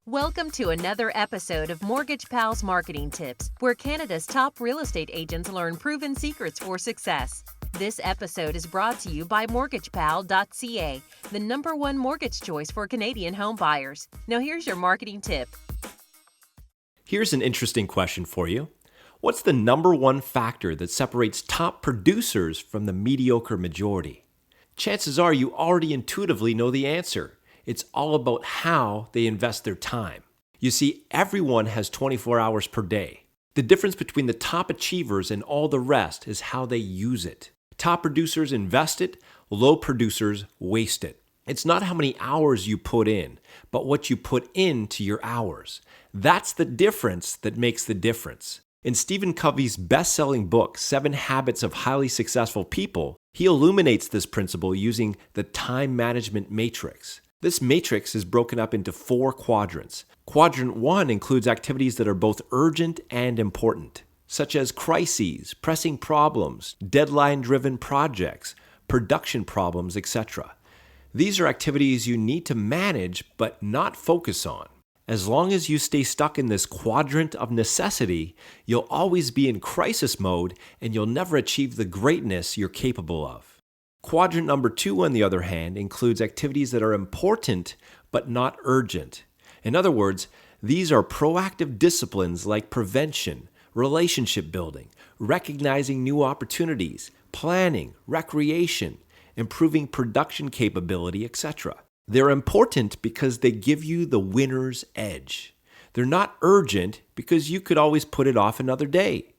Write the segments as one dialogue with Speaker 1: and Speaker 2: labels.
Speaker 1: Welcome to another episode of Mortgage Pals Marketing Tips, where Canada's top real estate agents learn proven secrets for success. This episode is brought to you by MortgagePal.ca, the #1 mortgage choice for Canadian home buyers. Now here's your marketing tip.
Speaker 2: Here's an interesting question for you. What's the #1 factor that separates top producers from the mediocre majority? Chances are you already intuitively know the answer. It's all about how they invest their time. You see, everyone has 24 hours per day. The difference between the top achievers and all the rest is how they use it. Top producers invest it, low producers waste it. It's not how many hours you put in, but what you put into your hours. That's the difference that makes the difference. In Stephen Covey's best-selling book, 7 Habits of Highly Successful People, he illuminates this principle using the time management matrix. This matrix is broken up into 4 quadrants. Quadrant 1 includes activities that are both urgent and important, such as crises, pressing problems, deadline-driven projects, production problems, etc. These are activities you need to manage but not focus on. As long as you stay stuck in this quadrant of necessity, you'll always be in crisis mode and you'll never achieve the greatness you're capable of. Quadrant number 2, on the other hand, includes activities that are important but not urgent. In other words, these are proactive disciplines like prevention, relationship building, recognizing new opportunities, planning, recreation, improving production capability, etc. They're important because they give you the winner's edge. They're not urgent because you could always put it off another day.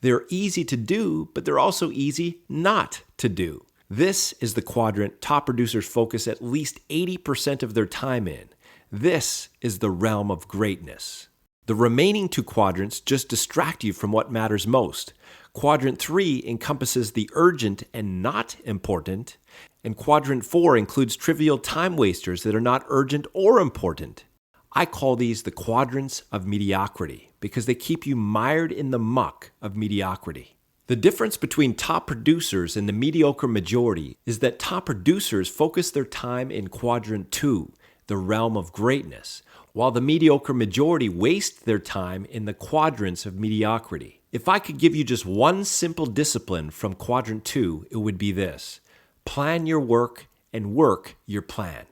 Speaker 2: They're easy to do, but they're also easy not to do. This is the quadrant top producers focus at least 80% of their time in. This is the realm of greatness. The remaining 2 quadrants just distract you from what matters most. Quadrant 3 encompasses the urgent and not important, and Quadrant 4 includes trivial time wasters that are not urgent or important. I call these the quadrants of mediocrity because they keep you mired in the muck of mediocrity. The difference between top producers and the mediocre majority is that top producers focus their time in Quadrant 2, the realm of greatness, while the mediocre majority waste their time in the quadrants of mediocrity. If I could give you just one simple discipline from Quadrant 2, it would be this: plan your work and work your plan.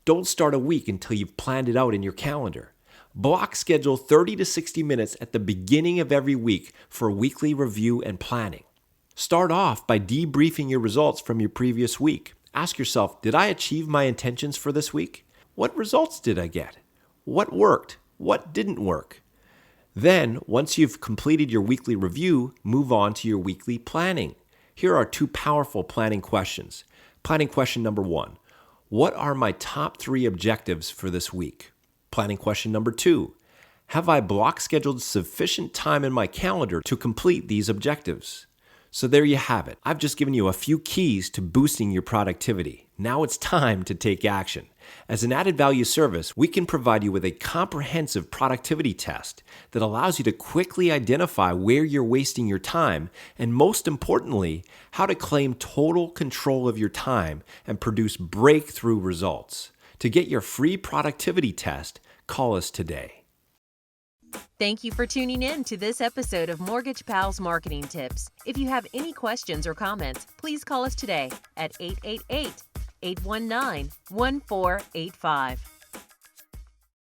Speaker 2: Don't start a week until you've planned it out in your calendar. Block schedule 30 to 60 minutes at the beginning of every week for weekly review and planning. Start off by debriefing your results from your previous week. Ask yourself, did I achieve my intentions for this week? What results did I get? What worked? What didn't work? Then, once you've completed your weekly review, move on to your weekly planning. Here are 2 powerful planning questions. Planning question number 1. What are my top 3 objectives for this week? Planning question number 2. Have I block scheduled sufficient time in my calendar to complete these objectives? So there you have it. I've just given you a few keys to boosting your productivity. Now it's time to take action. As an added value service, we can provide you with a comprehensive productivity test that allows you to quickly identify where you're wasting your time and, most importantly, how to claim total control of your time and produce breakthrough results. To get your free productivity test, call us today.
Speaker 1: Thank you for tuning in to this episode of Mortgage Pals Marketing Tips. If you have any questions or comments, please call us today at 888-819-1485.